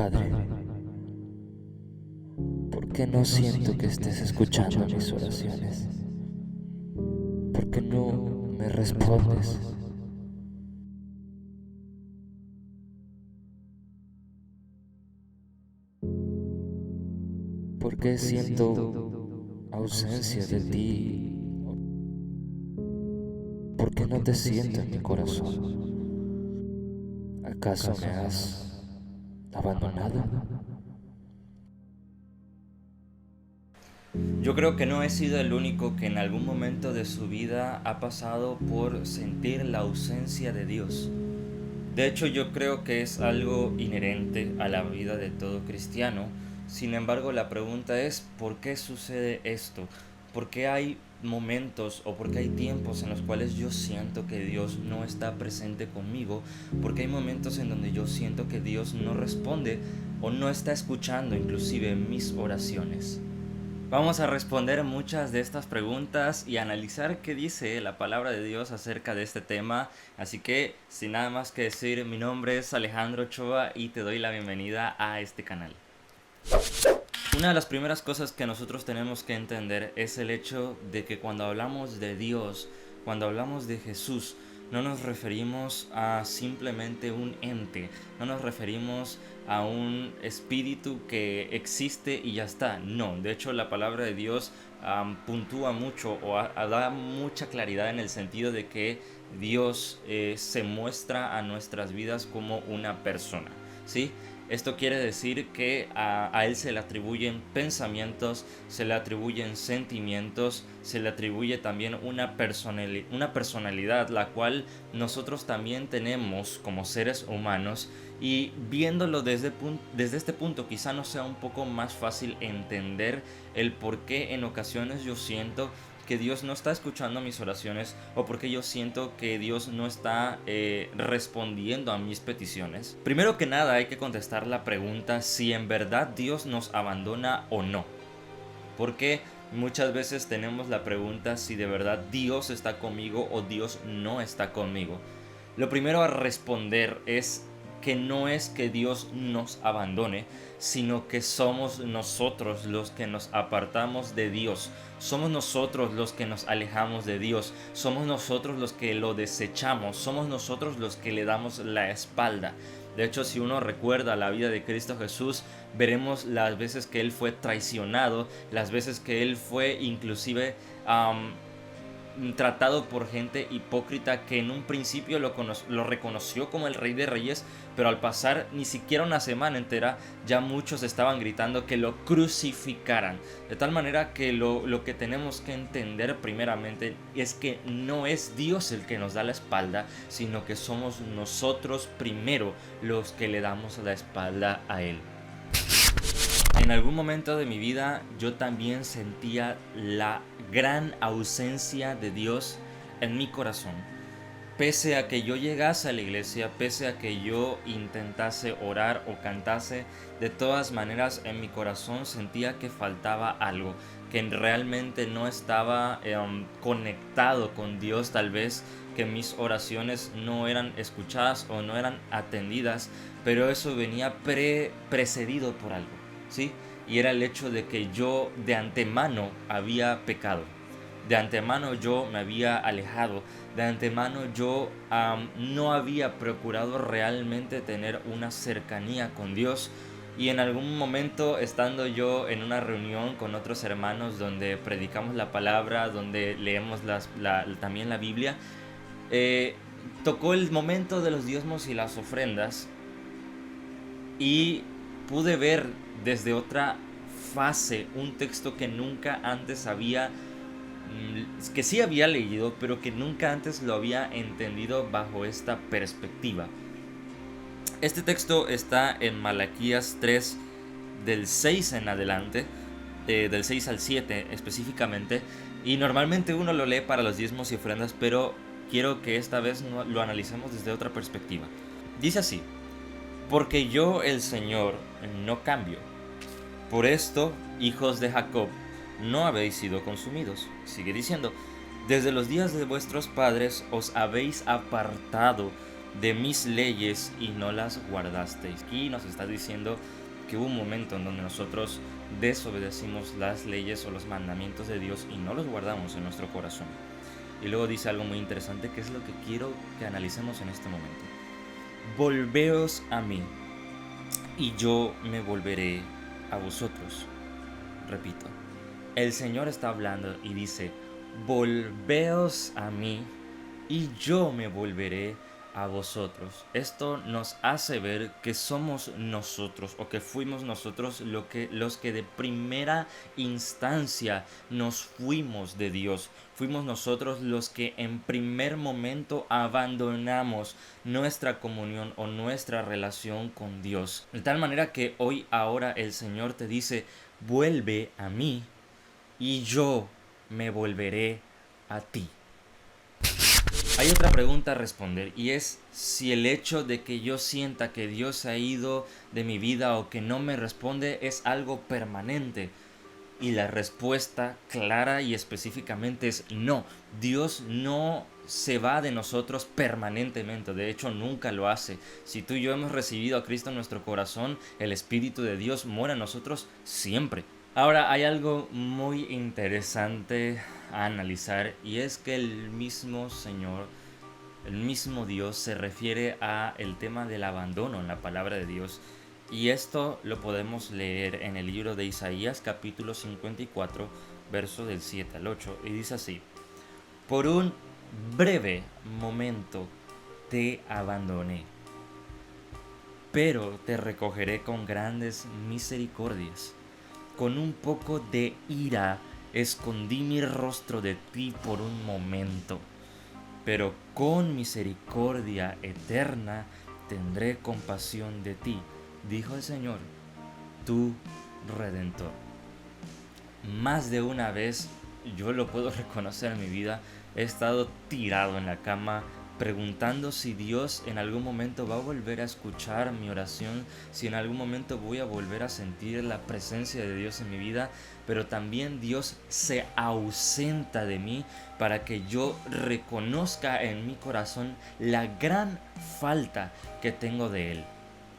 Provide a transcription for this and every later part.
Padre, ¿por qué no siento que estés escuchando mis oraciones? ¿Por qué no me respondes? ¿Por qué siento ausencia de ti? ¿Por qué no te siento en mi corazón? ¿Acaso me has abandonado? Yo creo que no he sido el único que en algún momento de su vida ha pasado por sentir la ausencia de Dios. De hecho, yo creo que es algo inherente a la vida de todo cristiano. Sin embargo, la pregunta es, ¿por qué sucede esto? ¿Por qué hay momentos o por qué hay tiempos en los cuales yo siento que Dios no está presente conmigo? Porque hay momentos en donde yo siento que Dios no responde o no está escuchando inclusive mis oraciones. Vamos a responder muchas de estas preguntas y analizar qué dice la palabra de Dios acerca de este tema. Así que, sin nada más que decir, mi nombre es Alejandro Ochoa y te doy la bienvenida a este canal. Una de las primeras cosas que nosotros tenemos que entender es el hecho de que cuando hablamos de Dios, cuando hablamos de Jesús, no nos referimos a simplemente un ente, no nos referimos a un espíritu que existe y ya está. No, de hecho la palabra de Dios puntúa mucho o da mucha claridad en el sentido de que Dios se muestra a nuestras vidas como una persona, ¿sí? Esto quiere decir que a él se le atribuyen pensamientos, se le atribuyen sentimientos, se le atribuye también una personalidad, la cual nosotros también tenemos como seres humanos. Y viéndolo desde este punto quizá nos sea un poco más fácil entender el por qué en ocasiones yo siento que Dios no está escuchando mis oraciones o porque yo siento que Dios no está respondiendo a mis peticiones. Primero que nada hay que contestar la pregunta si en verdad Dios nos abandona o no. Porque muchas veces tenemos la pregunta si de verdad Dios está conmigo o Dios no está conmigo. Lo primero a responder es que no es que Dios nos abandone, sino que somos nosotros los que nos apartamos de Dios. Somos nosotros los que nos alejamos de Dios. Somos nosotros los que lo desechamos. Somos nosotros los que le damos la espalda. De hecho, si uno recuerda la vida de Cristo Jesús, veremos las veces que Él fue traicionado, las veces que Él fue inclusive tratado por gente hipócrita que en un principio lo reconoció como el Rey de Reyes, pero al pasar ni siquiera una semana entera ya muchos estaban gritando que lo crucificaran. De tal manera que lo que tenemos que entender primeramente es que no es Dios el que nos da la espalda, sino que somos nosotros primero los que le damos la espalda a Él. En algún momento de mi vida yo también sentía la gran ausencia de Dios en mi corazón. Pese a que yo llegase a la iglesia, pese a que yo intentase orar o cantase, de todas maneras en mi corazón sentía que faltaba algo, que realmente no estaba conectado con Dios, tal vez que mis oraciones no eran escuchadas o no eran atendidas, pero eso venía precedido por algo, ¿sí? Y era el hecho de que yo de antemano había pecado. De antemano yo me había alejado, de antemano yo no había procurado realmente tener una cercanía con Dios. Y en algún momento, estando yo en una reunión con otros hermanos donde predicamos la palabra, donde leemos también la Biblia, eh, tocó el momento de los diezmos y las ofrendas y pude ver desde otra fase un texto que nunca antes que sí había leído, pero que nunca antes lo había entendido bajo esta perspectiva. Este texto está en Malaquías 3, del 6 en adelante, del 6 al 7 específicamente, y normalmente uno lo lee para los diezmos y ofrendas, pero quiero que esta vez lo analicemos desde otra perspectiva. Dice así: porque yo, el Señor, no cambio. Por esto, hijos de Jacob, no habéis sido consumidos. Sigue diciendo: desde los días de vuestros padres os habéis apartado de mis leyes y no las guardasteis. Aquí nos está diciendo que hubo un momento en donde nosotros desobedecimos las leyes o los mandamientos de Dios y no los guardamos en nuestro corazón. Y luego dice algo muy interesante, que es lo que quiero que analicemos en este momento. Volveos a mí y yo me volveré a vosotros. Repito, el Señor está hablando y dice, volveos a mí y yo me volveré a vosotros. Esto nos hace ver que somos nosotros o que fuimos nosotros los que de primera instancia nos fuimos de Dios. Fuimos nosotros los que en primer momento abandonamos nuestra comunión o nuestra relación con Dios. De tal manera que hoy, ahora el Señor te dice, vuelve a mí y yo me volveré a ti. Hay otra pregunta a responder y es si el hecho de que yo sienta que Dios se ha ido de mi vida o que no me responde es algo permanente. Y la respuesta clara y específicamente es no. Dios no se va de nosotros permanentemente, de hecho nunca lo hace. Si tú y yo hemos recibido a Cristo en nuestro corazón, el Espíritu de Dios mora en nosotros siempre. Ahora hay algo muy interesante a analizar y es que el mismo Señor, el mismo Dios se refiere a el tema del abandono en la palabra de Dios. Y esto lo podemos leer en el libro de Isaías capítulo 54, versos del 7 al 8. Y dice así, por un breve momento te abandoné, pero te recogeré con grandes misericordias. Con un poco de ira escondí mi rostro de ti por un momento, pero con misericordia eterna tendré compasión de ti, dijo el Señor, tu Redentor. Más de una vez, yo lo puedo reconocer en mi vida, he estado tirado en la cama preguntando si Dios en algún momento va a volver a escuchar mi oración, si en algún momento voy a volver a sentir la presencia de Dios en mi vida, pero también Dios se ausenta de mí para que yo reconozca en mi corazón la gran falta que tengo de Él.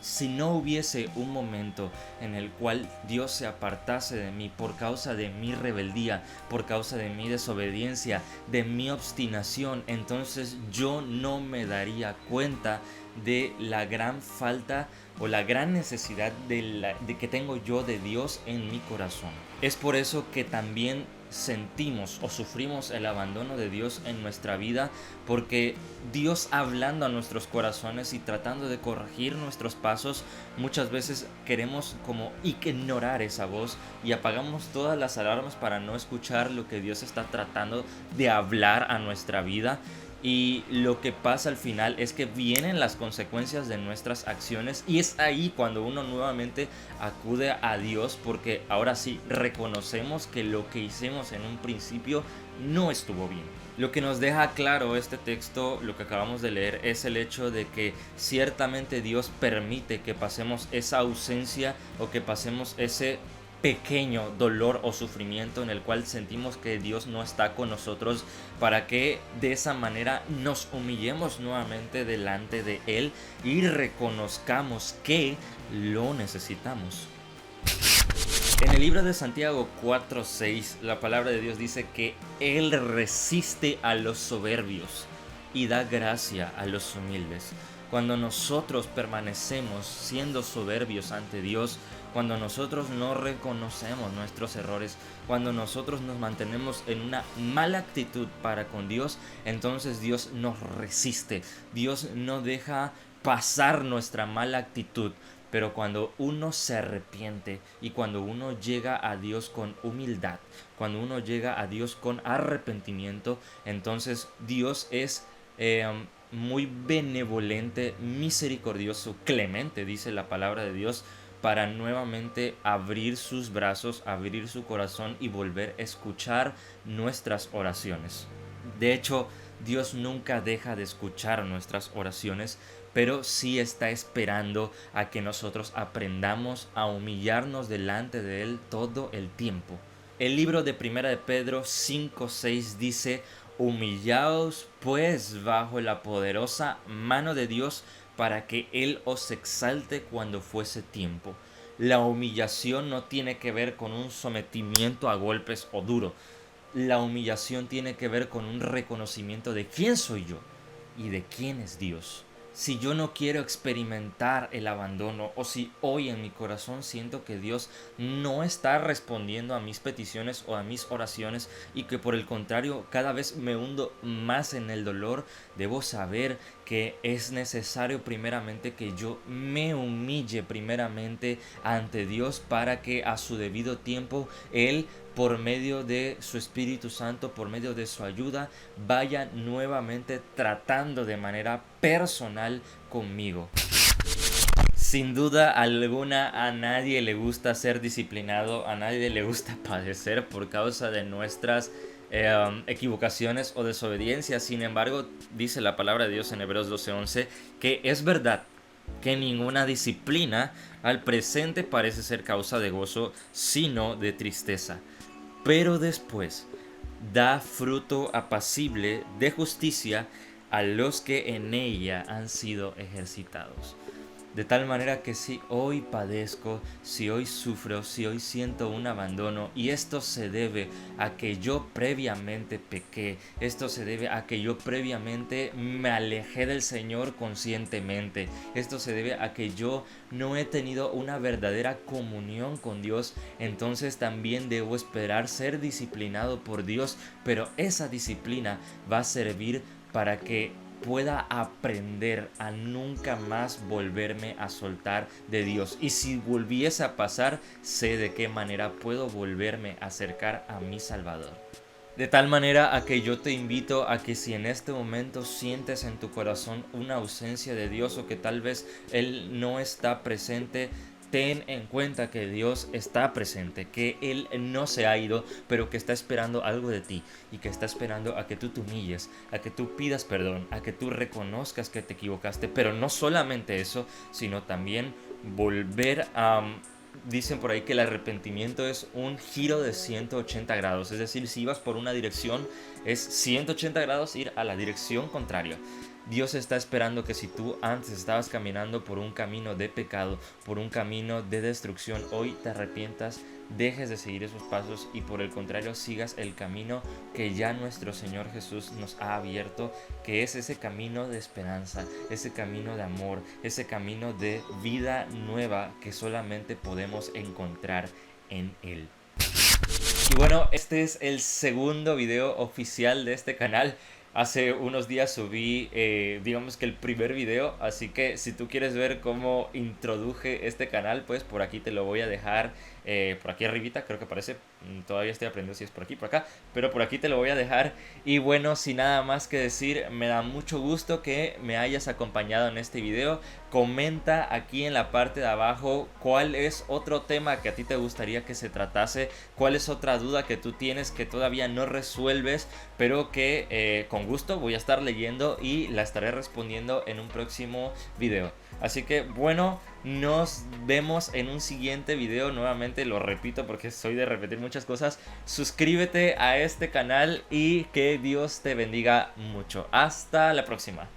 Si no hubiese un momento en el cual Dios se apartase de mí por causa de mi rebeldía, por causa de mi desobediencia, de mi obstinación, entonces yo no me daría cuenta de la gran falta o la gran necesidad de que tengo yo de Dios en mi corazón. Es por eso que también sentimos o sufrimos el abandono de Dios en nuestra vida, porque Dios hablando a nuestros corazones y tratando de corregir nuestros pasos, muchas veces queremos como ignorar esa voz y apagamos todas las alarmas para no escuchar lo que Dios está tratando de hablar a nuestra vida. Y lo que pasa al final es que vienen las consecuencias de nuestras acciones y es ahí cuando uno nuevamente acude a Dios, porque ahora sí reconocemos que lo que hicimos en un principio no estuvo bien. Lo que nos deja claro este texto, lo que acabamos de leer, es el hecho de que ciertamente Dios permite que pasemos esa ausencia o que pasemos ese pequeño dolor o sufrimiento en el cual sentimos que Dios no está con nosotros, para que de esa manera nos humillemos nuevamente delante de Él y reconozcamos que lo necesitamos. En el libro de Santiago 4:6 la palabra de Dios dice que Él resiste a los soberbios y da gracia a los humildes. Cuando nosotros permanecemos siendo soberbios ante Dios, cuando nosotros no reconocemos nuestros errores, cuando nosotros nos mantenemos en una mala actitud para con Dios, entonces Dios nos resiste. Dios no deja pasar nuestra mala actitud. Pero cuando uno se arrepiente y cuando uno llega a Dios con humildad, cuando uno llega a Dios con arrepentimiento, entonces Dios es muy benevolente, misericordioso, clemente, dice la palabra de Dios, para nuevamente abrir sus brazos, abrir su corazón y volver a escuchar nuestras oraciones. De hecho, Dios nunca deja de escuchar nuestras oraciones, pero sí está esperando a que nosotros aprendamos a humillarnos delante de Él todo el tiempo. El libro de Primera de Pedro 5:6 dice: Humillaos pues bajo la poderosa mano de Dios para que Él os exalte cuando fuese tiempo. La humillación no tiene que ver con un sometimiento a golpes o duro. La humillación tiene que ver con un reconocimiento de quién soy yo y de quién es Dios. Si yo no quiero experimentar el abandono, o si hoy en mi corazón siento que Dios no está respondiendo a mis peticiones o a mis oraciones y que por el contrario cada vez me hundo más en el dolor, debo saber que es necesario primeramente que yo me humille primeramente ante Dios para que a su debido tiempo Él, por medio de su Espíritu Santo, por medio de su ayuda, vaya nuevamente tratando de manera personal conmigo. Sin duda alguna a nadie le gusta ser disciplinado, a nadie le gusta padecer por causa de nuestras equivocaciones o desobediencias. Sin embargo, dice la palabra de Dios en Hebreos 12:11 que es verdad que ninguna disciplina al presente parece ser causa de gozo, sino de tristeza. Pero después da fruto apacible de justicia a los que en ella han sido ejercitados. De tal manera que si hoy padezco, si hoy sufro, si hoy siento un abandono, y esto se debe a que yo previamente pequé, esto se debe a que yo previamente me alejé del Señor conscientemente, esto se debe a que yo no he tenido una verdadera comunión con Dios, entonces también debo esperar ser disciplinado por Dios, pero esa disciplina va a servir para que pueda aprender a nunca más volverme a soltar de Dios. Y si volviese a pasar, sé de qué manera puedo volverme a acercar a mi Salvador. De tal manera a que yo te invito a que si en este momento sientes en tu corazón una ausencia de Dios o que tal vez Él no está presente, ten en cuenta que Dios está presente, que Él no se ha ido, pero que está esperando algo de ti y que está esperando a que tú te humilles, a que tú pidas perdón, a que tú reconozcas que te equivocaste, pero no solamente eso, sino también volver a... Dicen por ahí que el arrepentimiento es un giro de 180 grados, es decir, si ibas por una dirección, es 180 grados ir a la dirección contraria. Dios está esperando que si tú antes estabas caminando por un camino de pecado, por un camino de destrucción, hoy te arrepientas, dejes de seguir esos pasos y por el contrario sigas el camino que ya nuestro Señor Jesús nos ha abierto, que es ese camino de esperanza, ese camino de amor, ese camino de vida nueva que solamente podemos encontrar en Él. Y bueno, este es el segundo video oficial de este canal. Hace unos días subí, digamos que el primer video, así que si tú quieres ver cómo introduje este canal, pues por aquí te lo voy a dejar, por aquí arribita, creo que aparece, todavía estoy aprendiendo si es por aquí, por acá, pero por aquí te lo voy a dejar. Y bueno, sin nada más que decir, me da mucho gusto que me hayas acompañado en este video. Comenta aquí en la parte de abajo cuál es otro tema que a ti te gustaría que se tratase, cuál es otra duda que tú tienes que todavía no resuelves, pero que con gusto voy a estar leyendo y la estaré respondiendo en un próximo video. Así que bueno, nos vemos en un siguiente video. Nuevamente lo repito porque soy de repetir muchas cosas. Suscríbete a este canal y que Dios te bendiga mucho. Hasta la próxima.